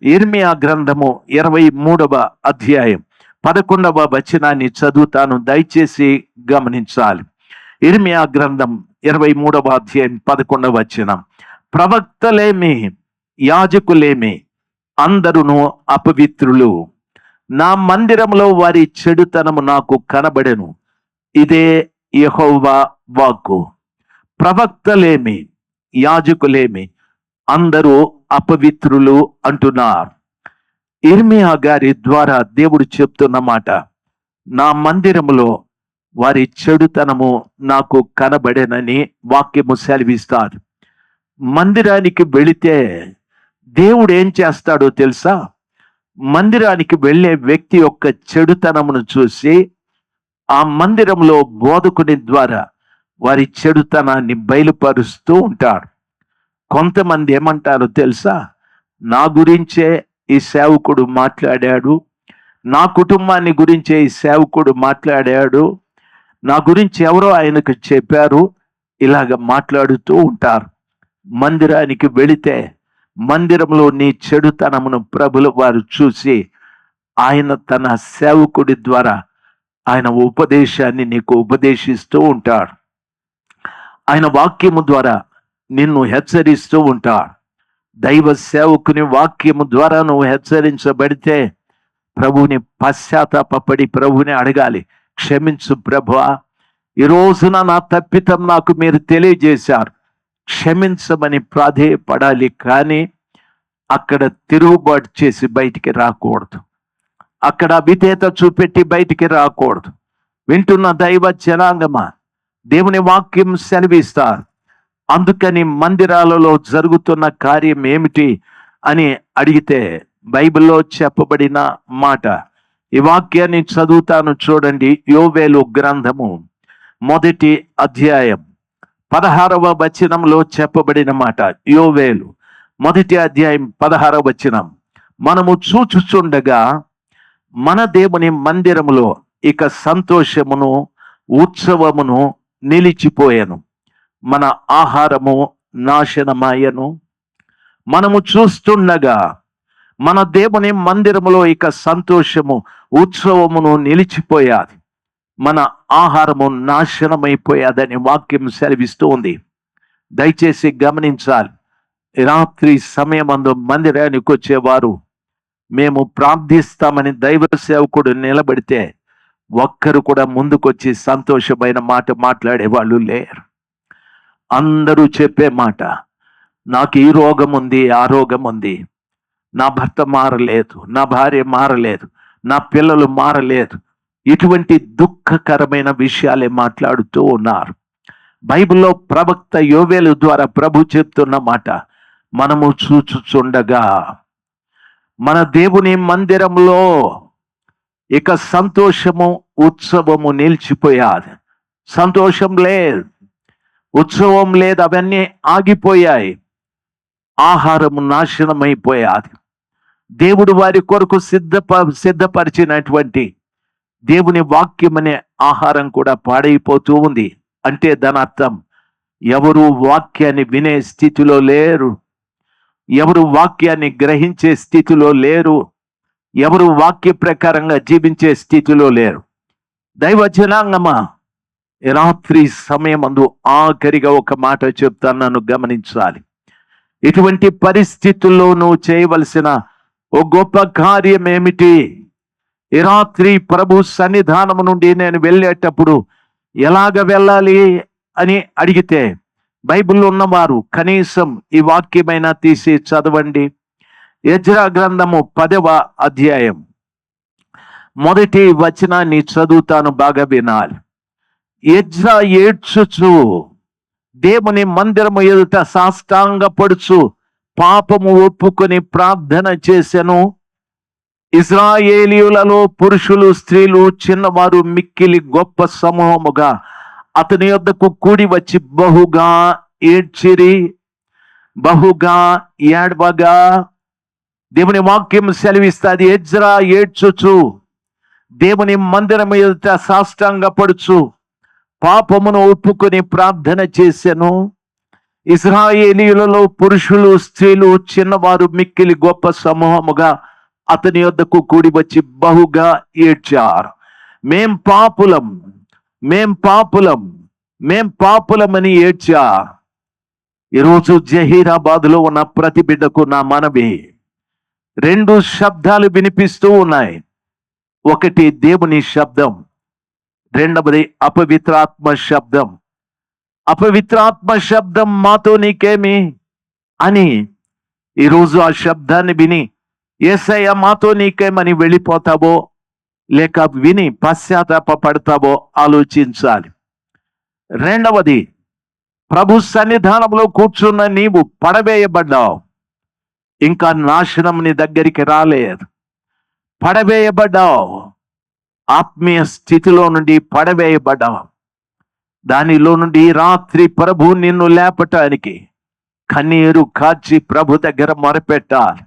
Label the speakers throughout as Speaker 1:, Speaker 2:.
Speaker 1: యిర్మీయా గ్రంథము 23వ అధ్యాయం 11వ వచనాన్ని చదువుతాను, దయచేసి గమనించాలి. యిర్మీయా గ్రంథం 23వ అధ్యాయం 11వ వచనం. ప్రవక్తలేమి యాజకులేమి అందరును అపవిత్రులు, నా మందిరంలో వారి చెడుతనము నాకు కనబడెను. ఇదే యెహోవా వాక్కు. ప్రవక్తలేమి యాజకులేమి అందరూ అపవిత్రులు అంటున్నారు. యిర్మీయా గారి ద్వారా దేవుడు చెప్తున్న మాట, నా మందిరములో వారి చెడుతనము నాకు కనబడేనని వాక్యము సెలవిస్తారు. మందిరానికి వెళితే దేవుడు ఏం చేస్తాడో తెలుసా? మందిరానికి వెళ్ళే వ్యక్తి యొక్క చెడుతనమును చూసి ఆ మందిరంలో బోధకుని ద్వారా వారి చెడుతనాన్ని బయలుపరుస్తూ ఉంటాడు. కొంతమంది ఏమంటారో తెలుసా? నా గురించే ఈ సేవకుడు మాట్లాడాడు, నా కుటుంబాన్ని గురించే ఈ సేవకుడు మాట్లాడాడు, నా గురించి ఎవరో ఆయనకు చెప్పారు, ఇలాగ మాట్లాడుతూ ఉంటారు. మందిరానికి వెళితే మందిరంలో నీ చెడుతనమును ప్రభుల వారు చూసి ఆయన తన సేవకుడి ద్వారా ఆయన ఉపదేశాన్ని నీకు ఉపదేశిస్తూ ఉంటాడు. ఆయన వాక్యము ద్వారా నిన్ను హెచ్చరిస్తూ ఉంటాడు. దైవ సేవకుని వాక్యము ద్వారా నువ్వు హెచ్చరించబడితే ప్రభువుని పశ్చాత్తాపడి ప్రభువుని అడగాలి, క్షమించు ప్రభువా, ఈ రోజున నా తప్పితం నాకు మీరు తెలియజేశారు, క్షమించమని ప్రాధేయపడాలి. కానీ అక్కడ తిరుగుబాటు చేసి బయటికి రాకూడదు, అక్కడ విధేయత చూపెట్టి బయటికి రాకూడదు. వింటున్న దైవ జనాంగమా, దేవుని వాక్యం సెలవిస్తారు. అందుకని మందిరాలలో జరుగుతున్న కార్యం ఏమిటి అని అడిగితే బైబిల్లో చెప్పబడిన మాట, ఈ వాక్యాన్ని చదువుతాను చూడండి. యోవేలు గ్రంథము 1వ అధ్యాయం 16వ వచనంలో చెప్పబడిన మాట. యోవేలు 1వ అధ్యాయం 16వ వచనం. మనము చూచుచుండగా మన దేవుని మందిరములో ఇక సంతోషమును ఉత్సవమును నిలిచిపోయాను, మన ఆహారము నాశనమాయను. మనము చూస్తుండగా మన దేవుని మందిరములో ఇక సంతోషము ఉత్సవమును నిలిచిపోయాది, మన ఆహారము నాశనమైపోయాదని వాక్యం సెలవిస్తూ ఉంది. దయచేసి గమనించాలి. రాత్రి సమయమందు మందిరానికి వచ్చేవారు మేము ప్రార్థిస్తామని దైవ సేవకుడు నిలబడితే ఒక్కరు కూడా ముందుకొచ్చి సంతోషమైన మాట మాట్లాడే వాళ్ళు లేరు. అందరూ చెప్పే మాట, నాకు ఈ రోగం ఉంది, ఆ రోగం ఉంది, నా భర్త మారలేదు, నా భార్య మారలేదు, నా పిల్లలు మారలేదు, ఇటువంటి దుఃఖకరమైన విషయాలే మాట్లాడుతూ ఉన్నారు. బైబిల్లో ప్రవక్త యోవేలు ద్వారా ప్రభు చెప్తున్న మాట, మనము చూచుచుండగా మన దేవుని మందిరంలో ఇక సంతోషము ఉత్సవము నిలిచిపోయాది. సంతోషం లేదు, ఉత్సవం లేదు, అవన్నీ ఆగిపోయాయి. ఆహారము నాశనమైపోయాది. దేవుడు వారి కొరకు సిద్ధపరిచినటువంటి దేవుని వాక్యం అనే ఆహారం కూడా పాడైపోతూ ఉంది. అంటే దాని అర్థం ఎవరు వాక్యాన్ని వినే స్థితిలో లేరు, ఎవరు వాక్యాన్ని గ్రహించే స్థితిలో లేరు, ఎవరు వాక్య ప్రకారంగా జీవించే స్థితిలో లేరు. దైవ జనాంగమా, రాత్రి సమయమందు ఆఖరిగా ఒక మాట చెప్తాను, నన్ను గమనించాలి. ఇటువంటి పరిస్థితుల్లో నువ్వు చేయవలసిన ఓ గొప్ప కార్యం ఏమిటి? ఈ రాత్రి ప్రభు సన్నిధానము నుండి నేను వెళ్ళేటప్పుడు ఎలాగ వెళ్ళాలి అని అడిగితే బైబిల్లో ఉన్నవారు కనీసం ఈ వాక్యమైనా తీసి చదవండి. ఎజ్రా గ్రంథము 10వ అధ్యాయం 1వ వచనాన్ని చదువుతాను, బాగా వినాలి. ఎజ్రా ఏడ్చుచు దేవుని మందిరము ఎదుట సాష్టాంగపడుచు పాపము ఒప్పుకొని ప్రార్థన చేసెను. ఇశ్రాయేలీయులలో పురుషులు స్త్రీలు చిన్నవారు మిక్కిలి గొప్ప సమూహముగా అతని యొద్దకు కూడి వచ్చి బహుగా ఏడ్చిరి. బహుగా ఏడ్వగా దేవుని వాక్యం సెలవిస్తుంది. ఎజ్రా ఏడ్చుచు దేవుని మందిరము ఎదుట సాష్టాంగపడుచు పాపమును ఒప్పుకొని ప్రార్థన చేసెను. ఇశ్రాయేలీయులలో పురుషులు స్త్రీలు చిన్నవారు మిక్కిలి గొప్ప సమూహముగా అతని యొద్దకు కూడి వచ్చి బహుగా ఏడ్చారు. మేం పాపులం, మేం పాపులం, మేం పాపులమని ఏడ్చారు. ఈరోజు జహీరాబాద్లో ఉన్న ప్రతి బిడ్డకు నా మనవి, రెండు శబ్దాలు వినిపిస్తూ ఉన్నాయి. ఒకటి దేవుని శబ్దం, రెండవది అపవిత్రాత్మ శబ్దం. అపవిత్రాత్మ శబ్దం మాతో నీకేమి అని ఈరోజు ఆ శబ్దాన్ని విని యేసయ్య మాతో నీకేమని వెళ్ళిపోతావో లేక విని పశ్చాత్తాప పడతావో ఆలోచించాలి. రెండవది, ప్రభు సన్నిధానంలో కూర్చున్న నీవు పడవేయబడ్డావు, ఇంకా నాశనం నీ దగ్గరికి రాలేదు. పడవేయబడ్డావు, ఆత్మీయ స్థితిలో నుండి పడవేయబడ్డావు. దానిలో నుండి రాత్రి ప్రభు నిన్ను లేపటానికి కన్నీరు కాచి ప్రభు దగ్గర మొరపెట్టాలి.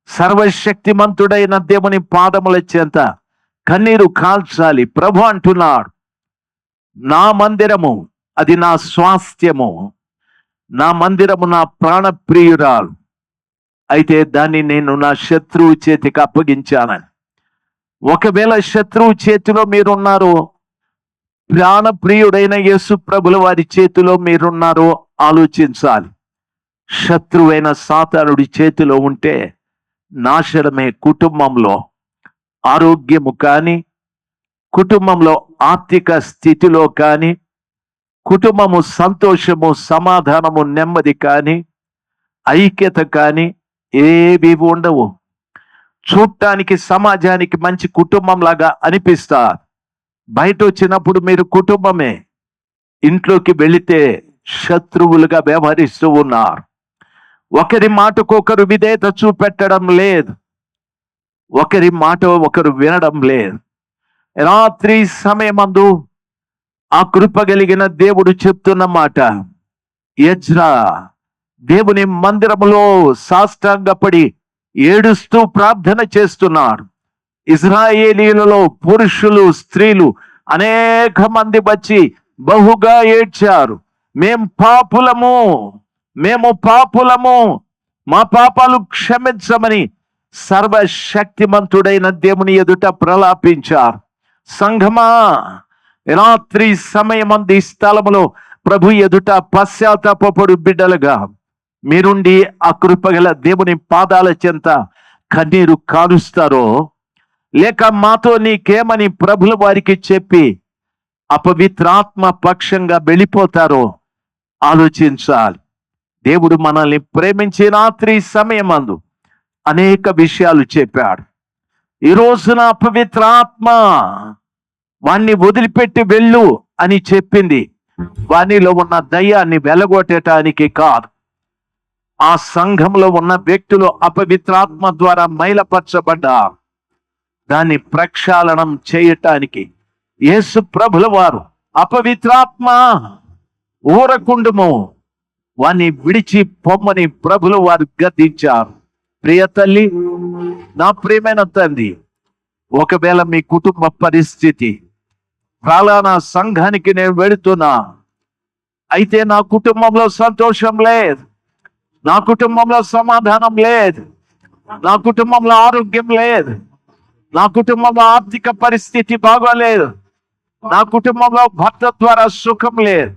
Speaker 1: సర్వశక్తిమంతుడైన దేవుని పాదముల చెంత కన్నీరు కాల్చాలి. ప్రభు అంటున్నాడు, నా మందిరము అది నా స్వాస్థ్యము, నా మందిరము నా ప్రాణప్రియురాలు, అయితే దాన్ని నేను నా శత్రువు చేతికి అప్పగించానని. ఒకవేళ శత్రువు చేతిలో మీరున్నారో, ప్రాణప్రియుడైన యేసు ప్రభుల వారి చేతిలో మీరున్నారో ఆలోచించాలి. శత్రువైన సాతానుడి చేతిలో ఉంటే నాశనమే. కుటుంబంలో ఆరోగ్యము కానీ, కుటుంబంలో ఆర్థిక స్థితిలో కానీ, కుటుంబము సంతోషము సమాధానము నెమ్మది కానీ, ఐక్యత కానీ ఏవి ఉండవు. చూడటానికి సమాజానికి మంచి కుటుంబం లాగా అనిపిస్తా, బయట వచ్చినప్పుడు మీరు కుటుంబమే, ఇంట్లోకి వెళితే శత్రువులుగా వ్యవహరిస్తూ ఉన్నారు. ఒకరి మాటకు ఒకరు విధేయత చూపెట్టడం లేదు, ఒకరి మాట ఒకరు వినడం లేదు. రాత్రి సమయమందు ఆ కృప కలిగిన దేవుడు చెప్తున్న మాట, ఎజ్రా దేవుని మందిరములో సాష్టాంగపడి ఏడుస్తూ ప్రార్థన చేస్తున్నాడు. ఇశ్రాయేలీయులలో పురుషులు స్త్రీలు అనేక మంది వచ్చి బహుగా ఏడ్చారు. మేం పాపులము, మేము పాపులము, మా పాపాలు క్షమించమని సర్వశక్తిమంతుడైన దేవుని ఎదుట ప్రలాపించారు. సంఘమా, రాత్రి సమయమందు ఈ స్థలములో ప్రభు ఎదుట పశ్చాత్తాపపడు బిడ్డలుగా మీరుండి ఆ కృపగల దేవుని పాదాల చెంత కన్నీరు కారుస్తారో, లేక మాతో నీకేమని ప్రభుల వారికి చెప్పి అపవిత్రాత్మ పక్షంగా వెళ్ళిపోతారో ఆలోచించాలి. దేవుడు మనల్ని ప్రేమించి రాత్రి సమయమందు అనేక విషయాలు చెప్పాడు. ఈ రోజున అపవిత్రాత్మ వాణ్ణి వదిలిపెట్టి వెళ్ళు అని చెప్పింది. వానిలో ఉన్న దయ్యాన్ని వెలగొట్టడానికి కాదు, ఆ సంఘంలో ఉన్న వ్యక్తులు అపవిత్రాత్మ ద్వారా మైలపరచబడ్డా దాన్ని ప్రక్షాళనం చేయటానికి యేసు ప్రభుల వారు అపవిత్రాత్మ ఊరకుండుము వాణ్ణి విడిచి పొమ్మని ప్రభుల వారు గద్దించారు. ప్రియ తల్లి, నా ప్రియమైన తండ్రి, ఒకవేళ మీ కుటుంబ పరిస్థితి ఫలానా సంఘానికి నేను వెళుతున్నా, అయితే నా కుటుంబంలో సంతోషం లేదు, నా కుటుంబంలో సమాధానం లేదు, నా కుటుంబంలో ఆరోగ్యం లేదు, నా కుటుంబంలో ఆర్థిక పరిస్థితి బాగోలేదు, నా కుటుంబంలో భర్త ద్వారా సుఖం లేదు,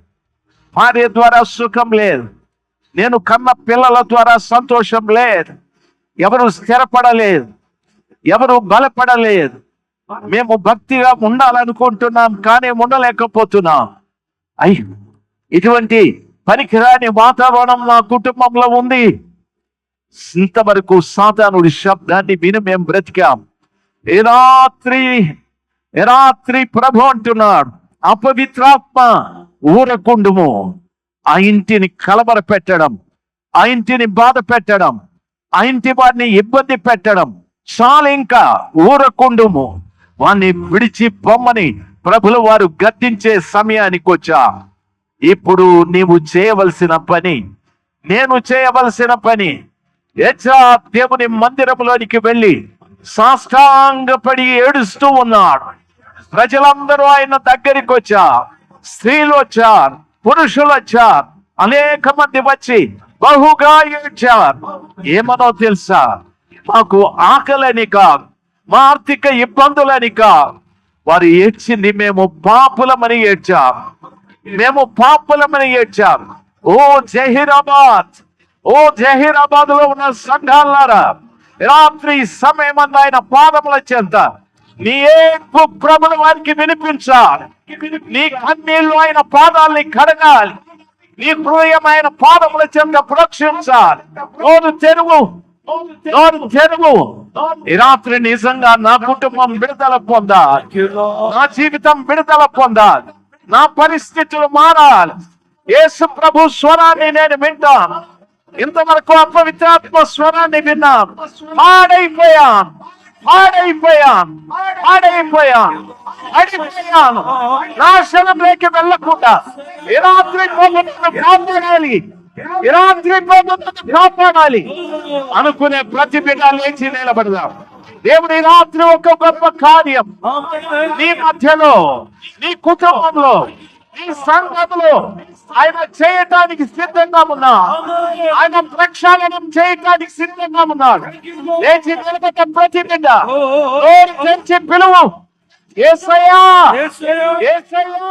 Speaker 1: భార్య ద్వారా సుఖం లేదు, నేను కన్న పిల్లల ద్వారా సంతోషం లేదు, ఎవరు స్థిరపడలేదు, ఎవరు బలపడలేదు, మేము భక్తిగా ఉండాలనుకుంటున్నాం కానీ ఉండలేకపోతున్నాం. ఇటువంటి పనికిరాని వాతావరణం నా కుటుంబంలో ఉంది. ఇంతవరకు సాతానుడి శబ్దాన్ని విని మేము బ్రతికాం. ఏ రాత్రి ప్రభు అంటున్నాడు, అపవిత్రాత్మ ఊరకుండుము. ఆ ఇంటిని కలబర పెట్టడం, ఆ ఇంటిని బాధ పెట్టడం, ఆ ఇంటి వారిని ఇబ్బంది పెట్టడం చాలు, ఇంకా ఊరకుండుము, వాణ్ణి విడిచి పొమ్మని ప్రభుల వారు గద్దించే సమయానికి వచ్చా. ఇప్పుడు నీవు చేయవలసిన పని, నేను చేయవలసిన పని, దేవుని మందిరంలోనికి వెళ్ళి సాష్టాంగపడి ఏడుస్తూ ఉన్నాడు. ప్రజలందరూ ఆయన దగ్గరికి వచ్చారు, స్త్రీలు వచ్చారు, పురుషులు వచ్చారు, అనేక మంది వచ్చి బహుగా ఏడ్చారు. ఏమనో తెలుసా? మాకు ఆకలని కాదు, మా ఆర్థిక ఇబ్బందులని కాదు. వారు ఏడ్చింది మేము పాపులమని ఏడ్చారు. మేము పాపులమని ఏడ్చారు. ఓ జహీరాబాద్, ఓ జహీరాబాద్ లో ఉన్న సంఘాలారా, రాత్రి సమయం ఆయన పాదముల చెంత నీ ఏడ్పు ప్రభుల వారికి వినిపించాలి. నీ కన్నీళ్లు ఆయన పాదాలని కడగాలి. నీ హృదయమైన పాదముల చెంత ప్రక్షించాలి. నోరు తెరువు, నోరు తెరువు. ఈ రాత్రి నిజంగా నా కుటుంబం విడుదల పొందాలి, నా జీవితం విడుదల పొందాలి, నా పరిస్థితులు మారాలి. యేసు ప్రభు స్వరాన్ని నేను వింటాను. ఇంతవరకు అపవిత్రాత్మ స్వరాన్ని విన్నాను. పాడైపోయాను, పాడైపోయాను, పాడైపోయాను, అడిపోయాను. నాశనంలోకి వెళ్ళకుండా ఈ రాత్రి కాపాడాలి, ఈ రాత్రి కాపాడాలి అనుకునే ప్రతి బిడ్డ లేచి నిలబడదాం. దేవుడి రాత్రి ఒక గొప్ప కార్యం నీ మధ్యలో, నీ కుటుంబంలో, నీ సంఘంలో ఆయన చేయటానికి సిద్ధంగా ఉన్నాడు. ఆయన ప్రక్షాళనం చేయటానికి సిద్ధంగా ఉన్నాడు. లేచి నిలబడ్డ ప్రతి బిడ్డ నోరు తెరిచి పిలువు, యేసయ్యా, యేసయ్యా.